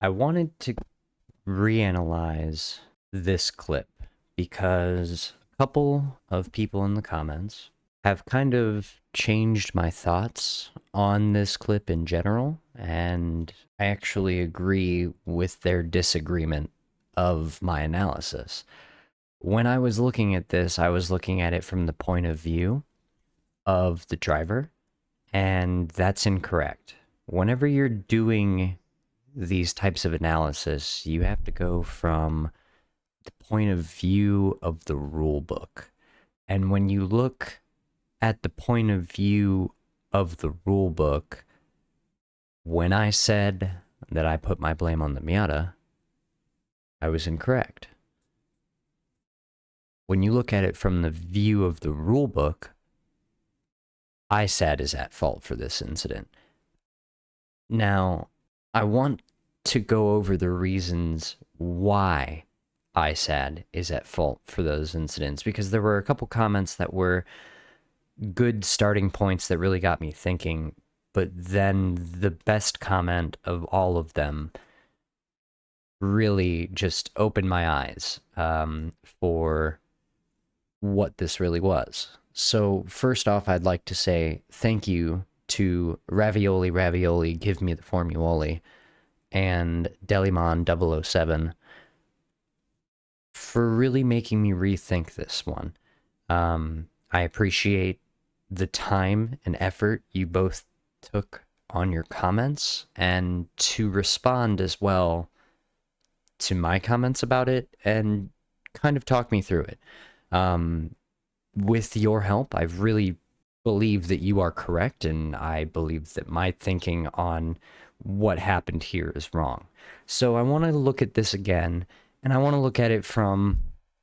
I wanted to reanalyze this clip because a couple of people in the comments have kind of changed my thoughts on this clip in general, and I actually agree with their disagreement of my analysis. When I was looking at this, I was looking at it from the point of view of the driver, and that's incorrect. Whenever you're doing these types of analysis, you have to go from the point of view of the rule book. And when you look at the point of view of the rule book, when I said that I put my blame on the Miata, I was incorrect. When you look at it from the view of the rule book, iSAD is at fault for this incident. Now, I want to go over the reasons why iSAD is at fault for those incidents, because there were a couple comments that were good starting points that really got me thinking, but then the best comment of all of them really just opened my eyes for what this really was. So first off, I'd like to say thank you to Ravioli, Give Me the Formuoli, and Delimon 007 for really making me rethink this one. I appreciate the time and effort you both took on your comments and to respond as well to my comments about it and kind of talk me through it. With your help, I've really believed that you are correct, and I believe that my thinking on what happened here is wrong. So I want to look at this again, and I want to look at it from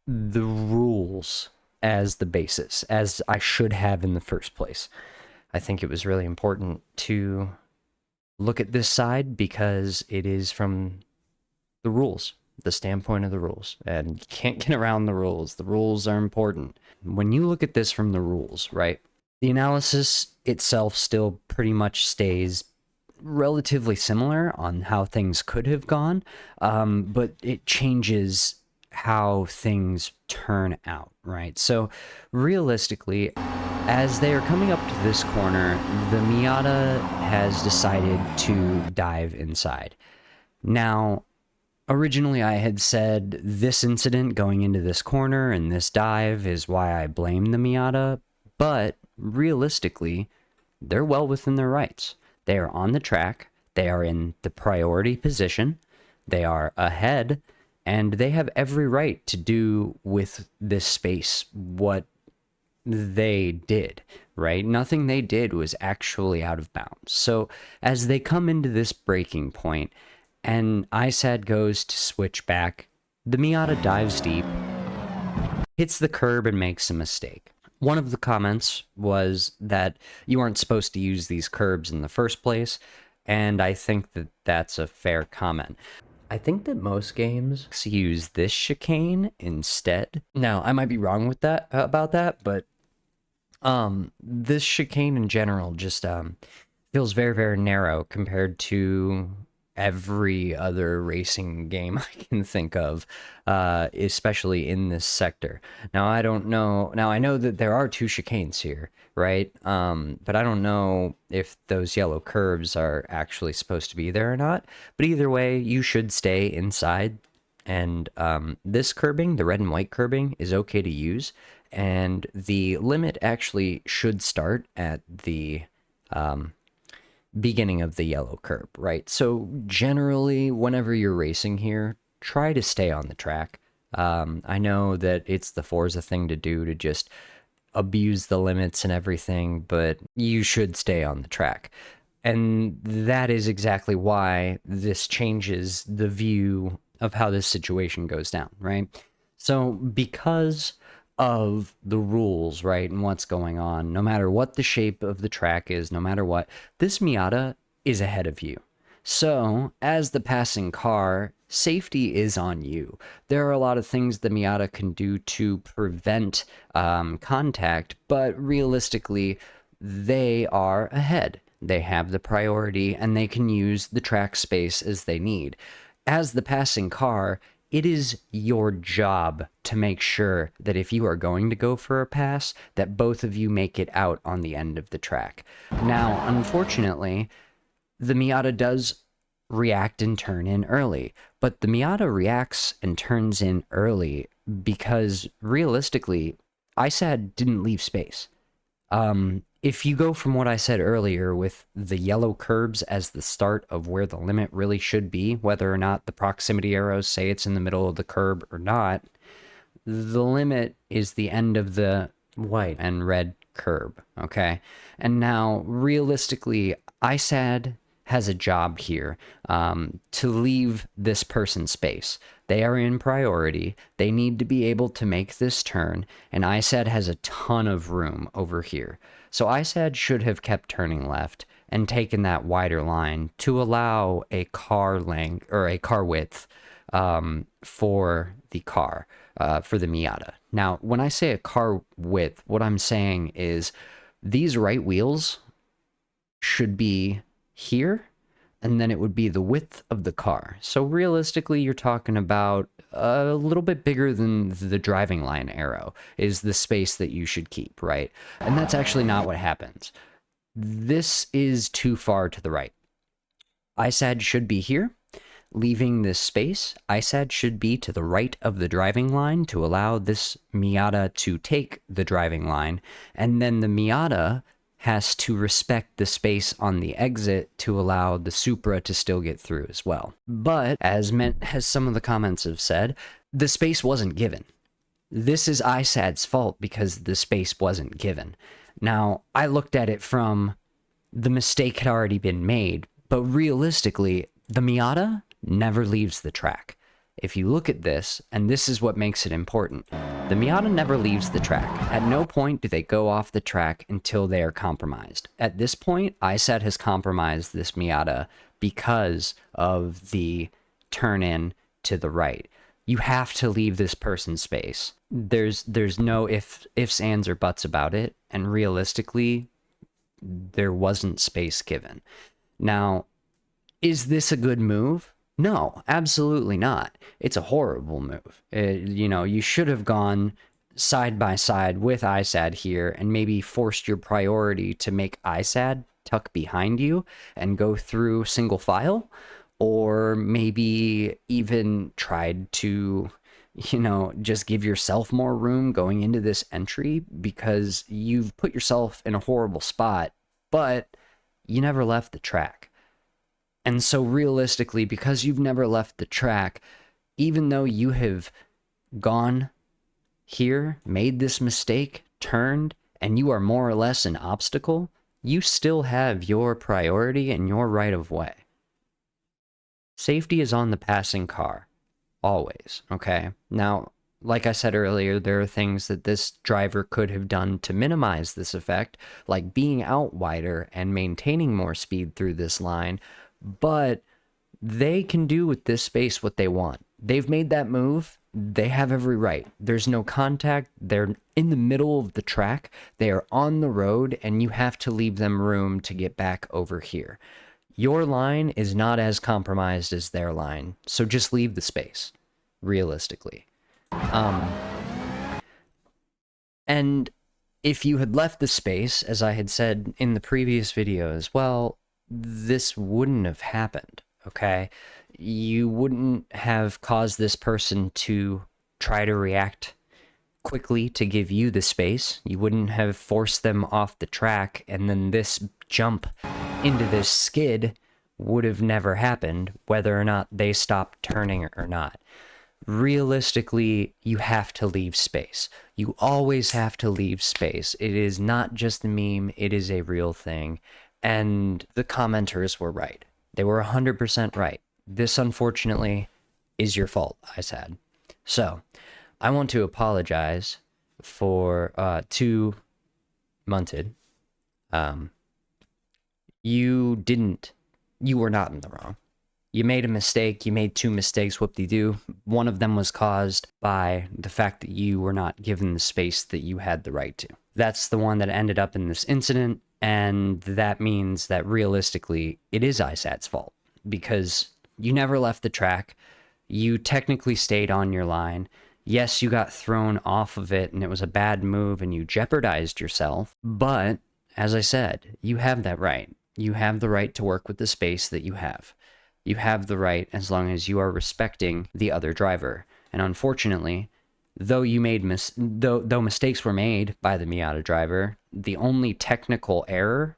the rules as the basis, as I should have in the first place. I think it was really important to look at this side because it is from the rules, the standpoint of the rules, and you can't get around the rules. The rules are important. When you look at this from the rules, right, the analysis itself still pretty much stays relatively similar on how things could have gone, but it changes how things turn out, right? So realistically, as they are coming up to this corner, the Miata has decided to dive inside. Now, originally I had said this incident going into this corner and this dive is why I blame the Miata, but realistically, they're well within their rights. They are on the track, they are in the priority position, they are ahead, and they have every right to do with this space what they did, right? Nothing they did was actually out of bounds. So as they come into this breaking point, and iSAD goes to switch back, the Miata dives deep, hits the curb, and makes a mistake. One of the comments was that you aren't supposed to use these curbs in the first place, and I think that that's a fair comment. I think that most games use this chicane instead. Now, I might be wrong with that about that, but this chicane in general just feels very, very narrow compared to every other racing game I can think of, especially in this sector. Now, I don't know. Now, I know that there are two chicanes here, right? But I don't know if those yellow curbs are actually supposed to be there or not. But either way, you should stay inside. And this curbing, the red and white curbing, is okay to use. And the limit actually should start at the beginning of the yellow curb, right? So generally, whenever you're racing here, try to stay on the track. I know that it's the Forza thing to do to just abuse the limits and everything, but you should stay on the track. And that is exactly why this changes the view of how this situation goes down, right? So because of the rules, right, and what's going on, no matter what the shape of the track is, no matter what, this Miata is ahead of you. So, as the passing car, safety is on you. There are a lot of things the Miata can do to prevent contact, but realistically, they are ahead. They have the priority, and they can use the track space as they need. as the passing car, it is your job to make sure that if you are going to go for a pass, that both of you make it out on the end of the track. Now, unfortunately, the Miata does react and turn in early, but the Miata reacts and turns in early because realistically, iSAD didn't leave space. If you go from what I said earlier with the yellow curbs as the start of where the limit really should be, whether or not the proximity arrows say it's in the middle of the curb or not, the limit is the end of the white and red curb, okay? And now, realistically, iSAD has a job here to leave this person space. They are in priority. They need to be able to make this turn, and iSAD has a ton of room over here. So iSAD should have kept turning left and taken that wider line to allow a car length or a car width for the car, for the Miata. Now, when I say a car width, what I'm saying is these right wheels should be here, and then it would be the width of the car. So realistically, you're talking about a little bit bigger than the driving line arrow is the space that you should keep, right? And that's actually not what happens. This is too far to the right. iSAD should be here, leaving this space. iSAD should be to the right of the driving line to allow this Miata to take the driving line, and then the Miata has to respect the space on the exit to allow the Supra to still get through as well. But, as some of the comments have said, the space wasn't given. This is iSAD's fault because the space wasn't given. Now, I looked at it from the mistake had already been made, but realistically, the Miata never leaves the track. If you look at this, and this is what makes it important, the Miata never leaves the track. At no point do they go off the track until they are compromised. At this point, iSAD has compromised this Miata because of the turn in to the right. You have to leave this person space. There's no ifs, ands, or buts about it, and realistically, there wasn't space given. Now, is this a good move? No, absolutely not. It's a horrible move. You should have gone side by side with iSAD here and maybe forced your priority to make iSAD tuck behind you and go through single file, or maybe even tried to, just give yourself more room going into this entry because you've put yourself in a horrible spot, but you never left the track. And so realistically, because you've never left the track, even though you have gone here, made this mistake, turned, and you are more or less an obstacle, you still have your priority and your right of way. Safety is on the passing car, always, okay? Now, like I said earlier, there are things that this driver could have done to minimize this effect, like being out wider and maintaining more speed through this line, but they can do with this space what they want. They've made that move. They have every right. There's no contact. They're in the middle of the track. They are on the road, and you have to leave them room to get back over here. Your line is not as compromised as their line, so just leave the space, realistically. And if you had left the space, as I had said in the previous video as well, this wouldn't have happened, okay? You wouldn't have caused this person to try to react quickly to give you the space. You wouldn't have forced them off the track, and then this jump into this skid would have never happened, whether or not they stopped turning or not. Realistically, you have to leave space. You always have to leave space. It is not just a meme, it is a real thing. And the commenters were right. They were 100% right. This, unfortunately, is your fault, iSAD. So, I want to apologize to Munted. You were not in the wrong. You made a mistake. You made two mistakes, whoop-de-doo. One of them was caused by the fact that you were not given the space that you had the right to. That's the one that ended up in this incident, and that means that realistically, it is iSAD's fault, because You never left the track. You technically stayed on your line. Yes, you got thrown off of it and it was a bad move and you jeopardized yourself. But as I said, you have that right. You have the right to work with the space that you have. You have the right as long as you are respecting the other driver. And unfortunately, though mistakes were made by the Miata driver, the only technical error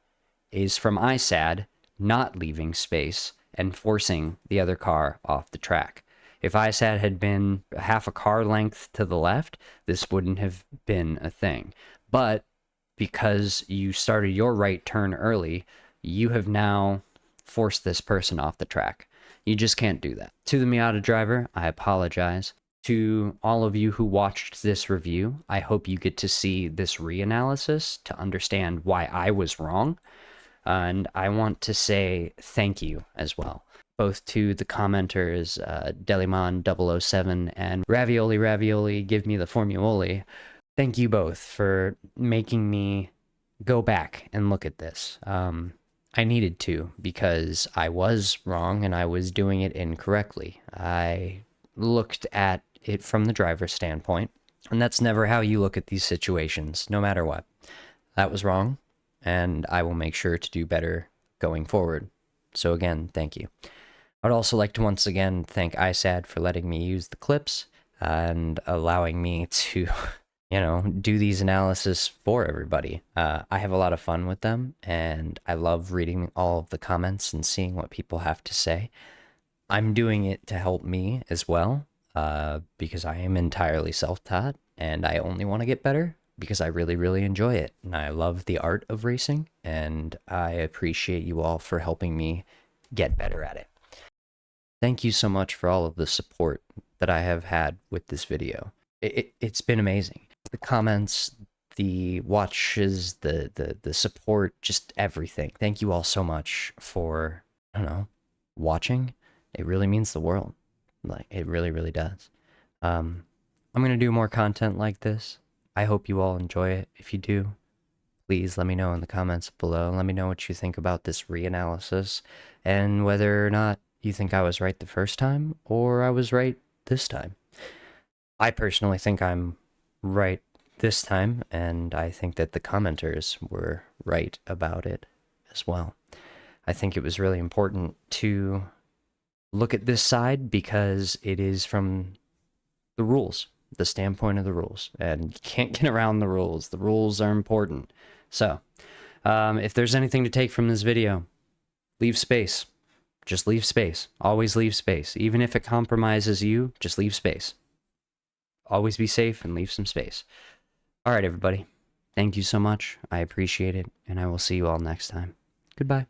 is from iSAD not leaving space and forcing the other car off the track. If iSAD had been half a car length to the left, this wouldn't have been a thing. But because you started your right turn early, you have now forced this person off the track. You just can't do that. To the Miata driver, I apologize. To all of you who watched this review, I hope you get to see this reanalysis to understand why I was wrong. And I want to say thank you as well, both to the commenters, Deliman007 and Ravioli, give me the formuoli. Thank you both for making me go back and look at this. I needed to, because I was wrong and I was doing it incorrectly. I looked at it from the driver's standpoint, and that's never how you look at these situations, no matter what. That was wrong, and I will make sure to do better going forward. So again, thank you. I'd also like to once again thank iSAD for letting me use the clips and allowing me to, do these analysis for everybody. I have a lot of fun with them, and I love reading all of the comments and seeing what people have to say. I'm doing it to help me as well, because I am entirely self-taught, and I only want to get better because I really, really enjoy it. And I love the art of racing, and I appreciate you all for helping me get better at it. Thank you so much for all of the support that I have had with this video. It's been amazing. The comments, the watches, the support, just everything. Thank you all so much for, watching. It really means the world. Like, it really, really does. I'm going to do more content like this. I hope you all enjoy it. If you do, please let me know in the comments below. Let me know what you think about this reanalysis and whether or not you think I was right the first time or I was right this time. I personally think I'm right this time, and I think that the commenters were right about it as well. I think it was really important to look at this side because it is from the rules, the standpoint of the rules, and you can't get around the rules. The rules are important. So, if there's anything to take from this video, leave space. Just leave space. Always leave space. Even if it compromises you, just leave space. Always be safe and leave some space. All right, everybody. Thank you so much. I appreciate it, and I will see you all next time. Goodbye.